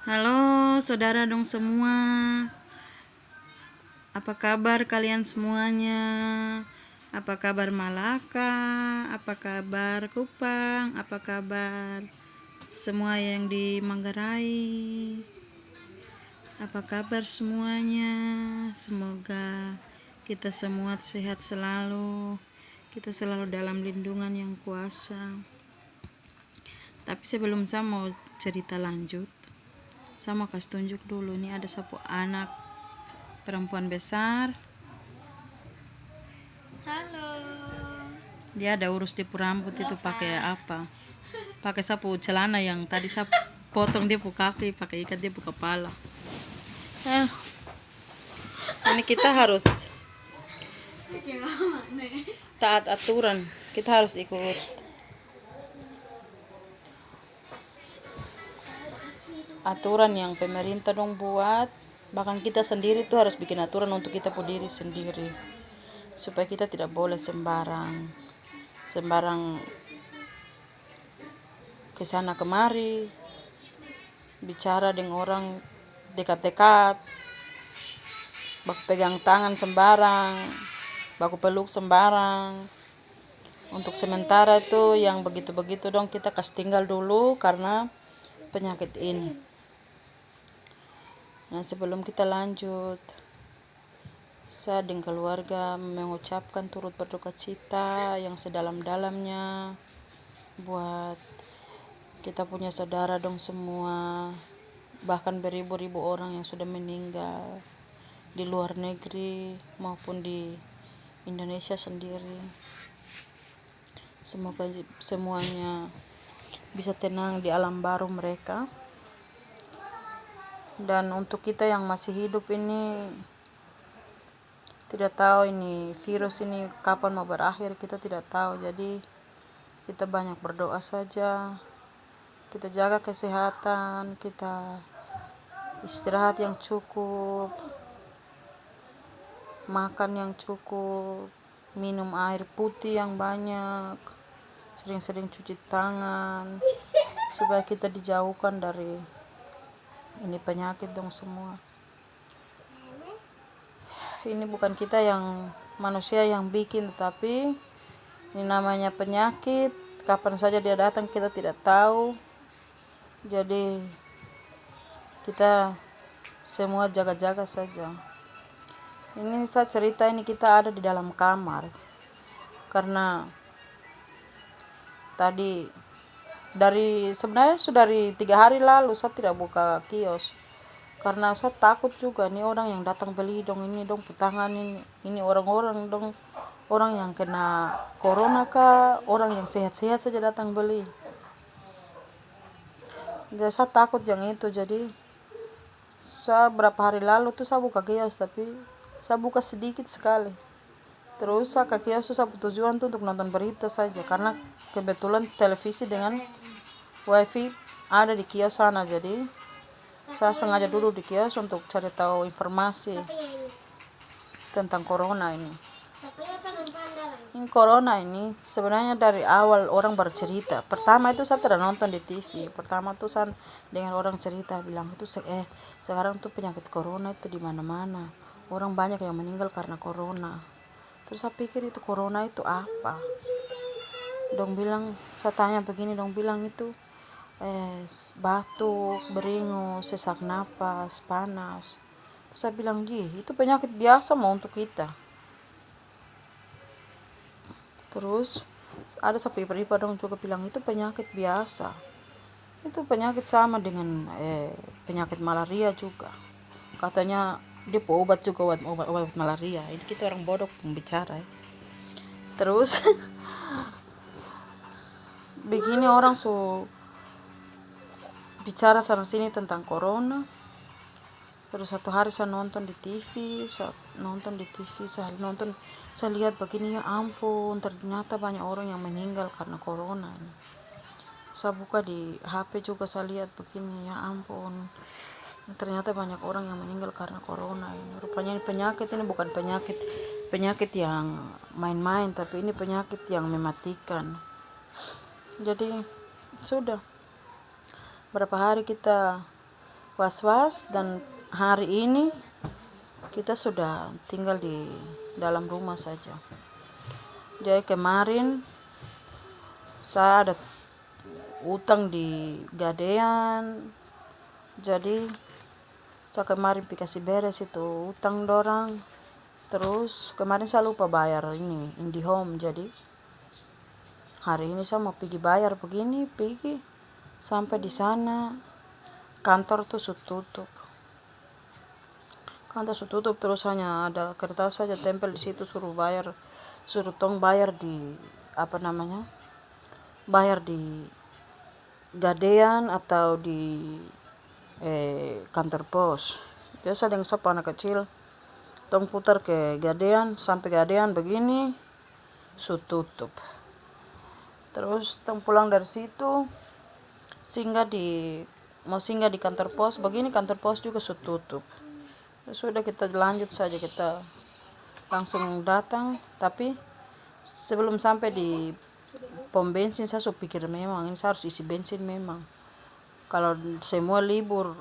Halo saudara dong semua, apa kabar kalian semuanya? Apa kabar Malaka? Apa kabar Kupang? Apa kabar semua yang di Manggarai? Apa kabar semuanya? Semoga kita semua sehat selalu, kita selalu dalam lindungan yang kuasa. Tapi sebelum saya mau cerita lanjut, saya mau kasih tunjuk dulu nih, ada satu anak perempuan besar. Halo. Dia ada urus tipu rambut itu pakai apa? Pakai sapu celana yang tadi saya potong dia pu kaki, pakai ikat dia pu kepala. Ini kita harus taat aturan. Kita harus ikut aturan yang pemerintah dong buat. Bahkan kita sendiri tuh harus bikin aturan untuk kita pu diri sendiri, supaya kita tidak boleh sembarang kesana kemari, bicara dengan orang dekat-dekat, baku pegang tangan sembarang, baku peluk sembarang. Untuk sementara itu yang begitu-begitu dong kita kasih tinggal dulu karena penyakit ini. Nah, sebelum kita lanjut, saya dan keluarga mengucapkan turut berduka cita yang sedalam-dalamnya buat kita punya saudara dong semua, bahkan beribu-ribu orang yang sudah meninggal di luar negeri maupun di Indonesia sendiri. Semoga semuanya bisa tenang di alam baru mereka. Dan untuk kita yang masih hidup ini, tidak tahu ini virus ini kapan mau berakhir, kita tidak tahu. Jadi kita banyak berdoa saja, kita jaga kesehatan, kita istirahat yang cukup, makan yang cukup, minum air putih yang banyak, sering-sering cuci tangan, supaya kita dijauhkan dari ini penyakit dong semua. Ini bukan kita yang manusia yang bikin, tetapi ini namanya penyakit, kapan saja dia datang kita tidak tahu. Jadi kita semua jaga-jaga saja. Ini saya cerita, ini kita ada di dalam kamar karena tadi sebenarnya sudah dari 3 hari lalu saya tidak buka kios karena saya takut juga nih orang yang datang beli dong, ini dong putangan ini orang-orang dong, orang yang kena corona kah, orang yang sehat-sehat saja datang beli. Jadi saya takut yang itu. Jadi saya berapa hari lalu tuh saya buka kios, tapi saya buka sedikit sekali. Terus saya ke kios tuh saya tujuan tuh untuk nonton berita saja, karena kebetulan televisi dengan wifi ada di kios sana. Jadi saya sengaja dulu di kios untuk cari tahu informasi tentang corona ini. Ini corona ini sebenarnya dari awal orang bercerita. Pertama itu saya tidak nonton di TV. Pertama tuh saya dengar orang cerita bilang itu sekarang tuh penyakit corona itu di mana-mana. Orang banyak yang meninggal karena corona. Terus saya pikir itu corona itu apa? Dong bilang, saya tanya begini, dong bilang itu batuk, beringus, sesak napas, panas. Terus saya bilang, itu penyakit biasa mau untuk kita. Terus ada sapi peripa dong juga bilang itu penyakit biasa. Itu penyakit sama dengan penyakit malaria juga. Katanya dia obat juga, obat malaria. Ini kita orang bodoh pembicara. Terus begini orang bicara sana sini tentang corona. Terus satu hari saya nonton di TV, saya lihat begini, ya ampun, ternyata banyak orang yang meninggal karena corona ini. Saya buka di HP juga, saya lihat begini, ya ampun, ternyata banyak orang yang meninggal karena corona ini. Rupanya ini penyakit ini bukan penyakit yang main-main, tapi ini penyakit yang mematikan. Jadi sudah berapa hari kita was-was, dan hari ini kita sudah tinggal di dalam rumah saja. Jadi kemarin saya ada utang di gadean, jadi saya kemarin kasih beres itu utang dorang. Terus kemarin saya lupa bayar ini IndiHome, jadi hari ini saya mau pergi bayar begini, pergi sampai di sana kantor tuh sudah tutup. Kantor sudah tutup, terus hanya ada kertas saja tempel di situ, suruh tong bayar di bayar di gadean atau di kantor pos. Biasa dengan siapa anak kecil, tong putar ke gadean, sampai gadean begini sudah tutup. Terus tong pulang dari situ mau singgah di kantor pos begini, kantor pos juga sudah tutup. Sudah kita lanjut saja, kita langsung datang. Tapi sebelum sampai di pom bensin saya pikir memang ini saya harus isi bensin memang. Kalau semua libur,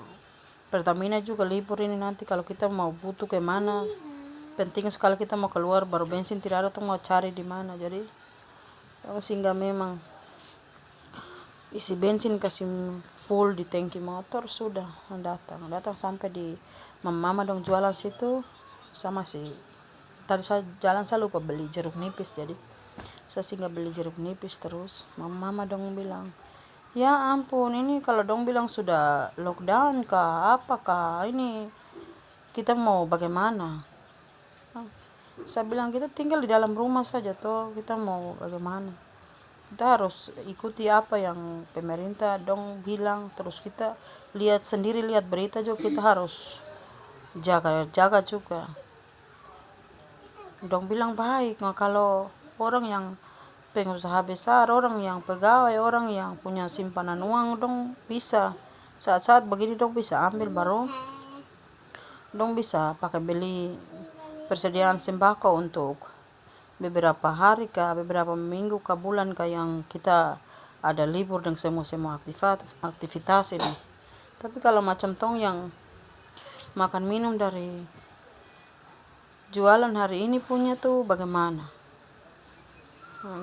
Pertamina juga libur ini, nanti kalau kita mau butuh kemana, penting sekali kita mau keluar baru bensin tidak ada, tuh mau cari di mana. Jadi sehingga memang isi bensin, kasih full di tangki motor, sudah datang sampai di mama dong jualan situ. Sama sih tadi saya jalan, saya lupa beli jeruk nipis, jadi saya singgah beli jeruk nipis. Terus mama dong bilang, ya ampun, ini kalau dong bilang sudah lockdown kah apakah, ini kita mau bagaimana? Saya bilang kita tinggal di dalam rumah saja toh, kita mau bagaimana? Kita harus ikuti apa yang pemerintah dong bilang. Terus kita lihat sendiri, lihat berita juga, kita harus jaga juga. Dong bilang baik, nah kalau orang yang pengusaha besar, orang yang pegawai, orang yang punya simpanan uang, dong bisa saat-saat begini dong bisa ambil, baru dong bisa pakai beli persediaan sembako untuk beberapa hari kah, beberapa minggu kah, bulan kah, yang kita ada libur dan semua aktivitas ini. Tapi kalau macam tong yang makan minum dari jualan hari ini punya tuh bagaimana?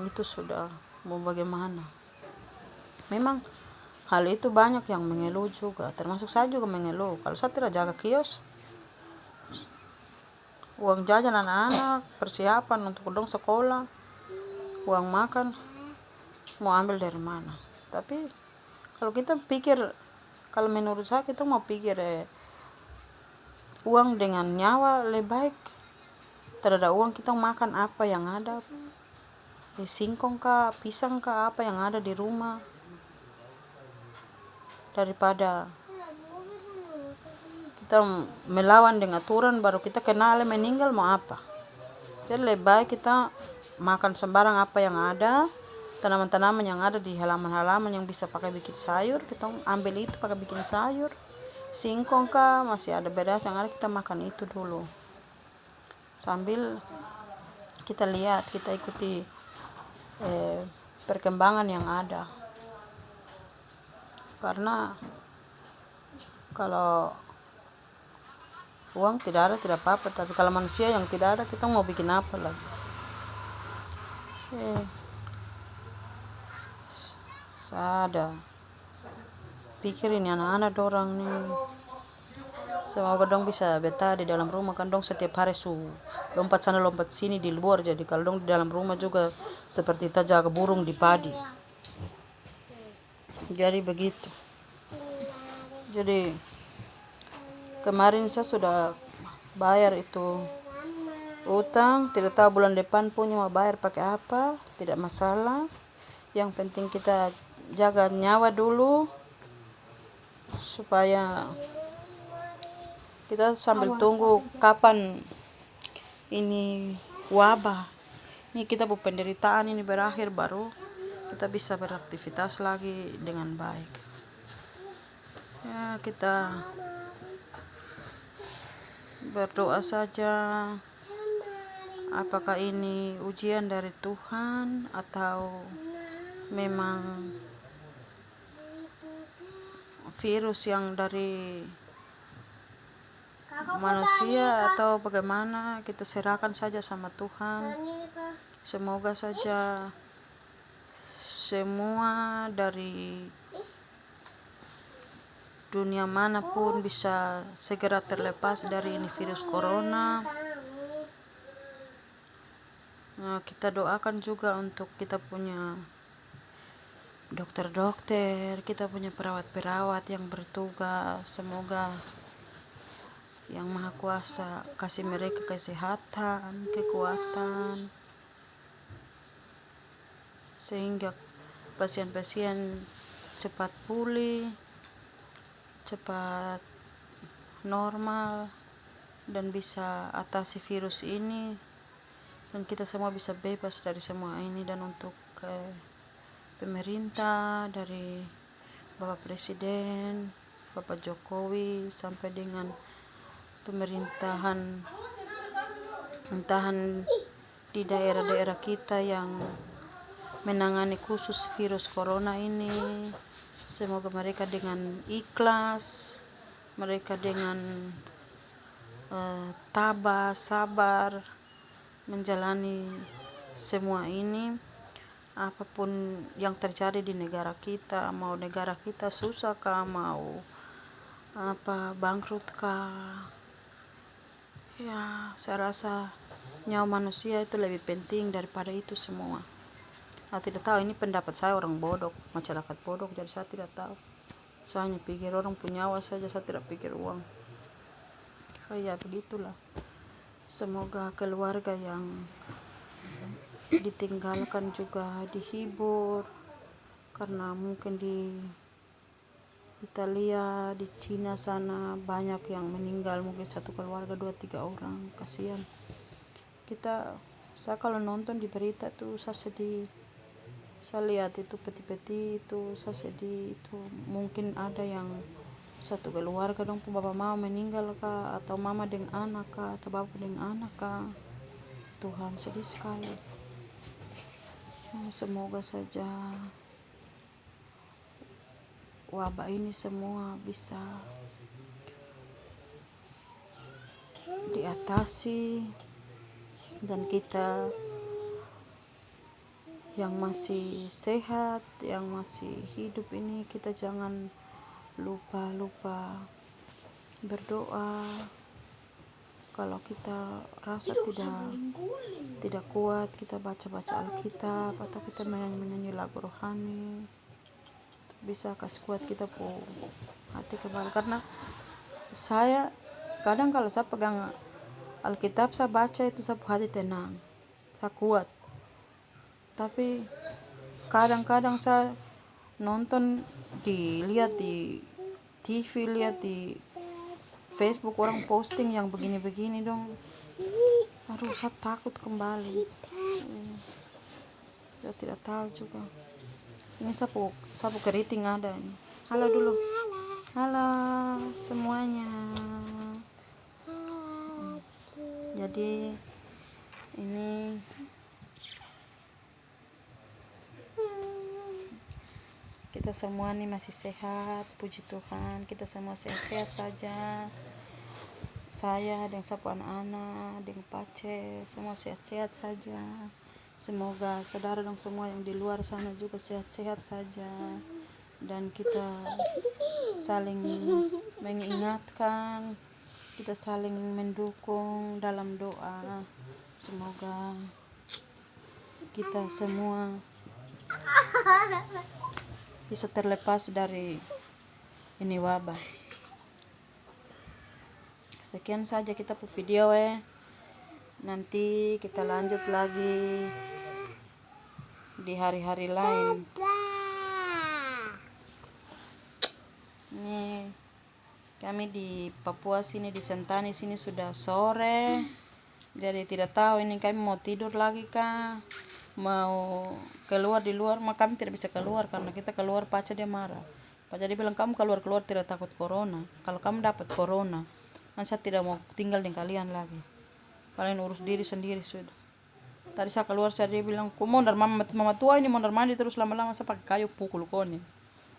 Itu sudah mau bagaimana? Memang hal itu banyak yang mengeluh juga, termasuk saya juga mengeluh. Kalau saya tidak jaga kios, uang jajan anak-anak, persiapan untuk dong sekolah, uang makan, mau ambil dari mana? Tapi kalau kita pikir, kalau menurut saya kita mau pikir uang dengan nyawa lebih baik. Tidak ada uang, kita makan apa yang ada, singkong kah, pisang kah, apa yang ada di rumah, daripada kita melawan dengan aturan baru kita kenal meninggal mau apa. Jadi lebih baik kita makan sembarang apa yang ada, tanaman-tanaman yang ada di halaman-halaman yang bisa pakai bikin sayur, kita ambil itu pakai bikin sayur. Singkong kah, masih ada beras yang ada, kita makan itu dulu, sambil kita lihat, kita ikuti perkembangan yang ada. Karena kalau uang tidak ada tidak apa-apa, tapi kalau manusia yang tidak ada, kita mau bikin apa lagi? Saya ada pikir ini anak-anak dorang nih, semoga dong bisa betah di dalam rumah, kan dong setiap hari lompat sana lompat sini di luar. Jadi kalau dong di dalam rumah juga seperti kita jaga burung di padi. Jadi begitu. Jadi kemarin saya sudah bayar itu utang, tidak tahu bulan depan punya mau bayar pakai apa, tidak masalah. Yang penting kita jaga nyawa dulu, supaya kita sambil tunggu kapan ini wabah ini, kita penderitaan ini berakhir, baru kita bisa beraktivitas lagi dengan baik. Ya, kita berdoa saja, apakah ini ujian dari Tuhan atau memang virus yang dari manusia atau bagaimana, kita serahkan saja sama Tuhan. Semoga saja semua dari dunia manapun bisa segera terlepas dari ini virus corona. Nah, kita doakan juga untuk kita punya dokter-dokter, kita punya perawat-perawat yang bertugas. Semoga Yang Maha Kuasa kasih mereka kesehatan, kekuatan, sehingga pasien-pasien cepat pulih, cepat normal, dan bisa atasi virus ini, dan kita semua bisa bebas dari semua ini. Dan untuk pemerintah, dari Bapak Presiden, Bapak Jokowi, sampai dengan pemerintahan di daerah-daerah kita yang menangani khusus virus corona ini, semoga mereka dengan ikhlas, mereka dengan tabah, sabar menjalani semua ini. Apapun yang terjadi di negara kita, mau negara kita susah kah, mau bangkrut kah, ya saya rasa nyawa manusia itu lebih penting daripada itu semua. Tidak tahu, ini pendapat saya, orang bodoh, masyarakat bodoh, jadi saya tidak tahu. Saya hanya pikir orang punya nyawa saja, saya tidak pikir uang. Ya begitulah. Semoga keluarga yang ditinggalkan juga dihibur, karena mungkin di Italia, di Cina sana banyak yang meninggal, mungkin satu keluarga 2-3 orang. Kasihan. Saya kalau nonton di berita tuh saya sedih. Saya lihat itu peti-peti itu, saya sedih. Itu mungkin ada yang satu keluarga dong bapak mama meninggal kah, atau mama dengan anak kah, atau bapak dengan anak kah. Tuhan, sedih sekali. Semoga saja wabah ini semua bisa diatasi, dan kita yang masih sehat, yang masih hidup ini, kita jangan lupa berdoa. Kalau kita rasa tidak kuat, kita baca Alkitab, atau kita menyanyi lagu rohani, bisa kasih kuat kita hati kembali. Karena saya kadang kalau saya pegang Alkitab, saya baca itu, saya hati tenang, saya kuat. Tapi kadang-kadang saya lihat di TV, lihat di Facebook orang posting yang begini-begini dong. Aduh, saya takut kembali. Saya tidak tahu juga. Ini sapu keriting ada ini. Halo dulu. Halo semuanya. Jadi ini kita semua nih masih sehat, puji Tuhan. Kita semua sehat-sehat saja. Saya dan sapu anak-anak, dengan Pace, semua sehat-sehat saja. Semoga saudara dong semua yang di luar sana juga sehat-sehat saja. Dan kita saling mengingatkan, kita saling mendukung dalam doa. Semoga kita semua bisa terlepas dari ini wabah. Sekian saja kita video nanti kita lanjut lagi di hari-hari lain. Nih kami di Papua sini, di Sentani sini sudah sore, jadi tidak tahu ini kami mau tidur lagi kah, mau keluar di luar. Kami tidak bisa keluar karena kita keluar Paca dia marah. Paca dia bilang kamu keluar tidak takut corona. Kalau kamu dapat corona, nanti saya tidak mau tinggal dengan kalian lagi. Kalian urus diri sendiri sudah. Tadi saya keluar, dia bilang, kau mondar mama tua ini mondar mandi terus, lama-lama saya pakai kayu pukul kau nih.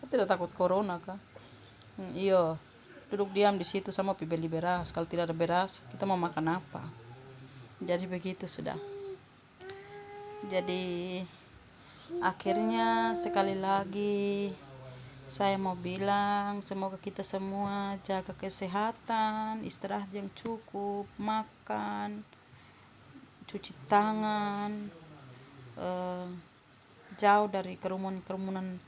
Saya tidak takut corona kah? Iya. duduk diam di situ sama pi beli beras. Kalau tidak ada beras, kita mau makan apa? Jadi begitu sudah. Jadi akhirnya sekali lagi saya mau bilang, semoga kita semua jaga kesehatan, istirahat yang cukup, makan, cuci tangan, jauh dari kerumunan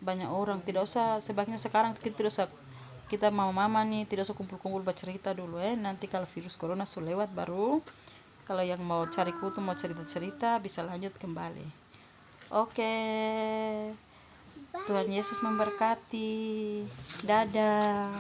banyak orang. Tidak usah, sebaiknya sekarang kita tidak usah, kita mama nih tidak usah kumpul-kumpul bercerita dulu nanti kalau virus corona sudah lewat baru kalau yang mau cari kutu, mau cerita-cerita bisa lanjut kembali. Oke. Tuhan Yesus memberkati. Dadah.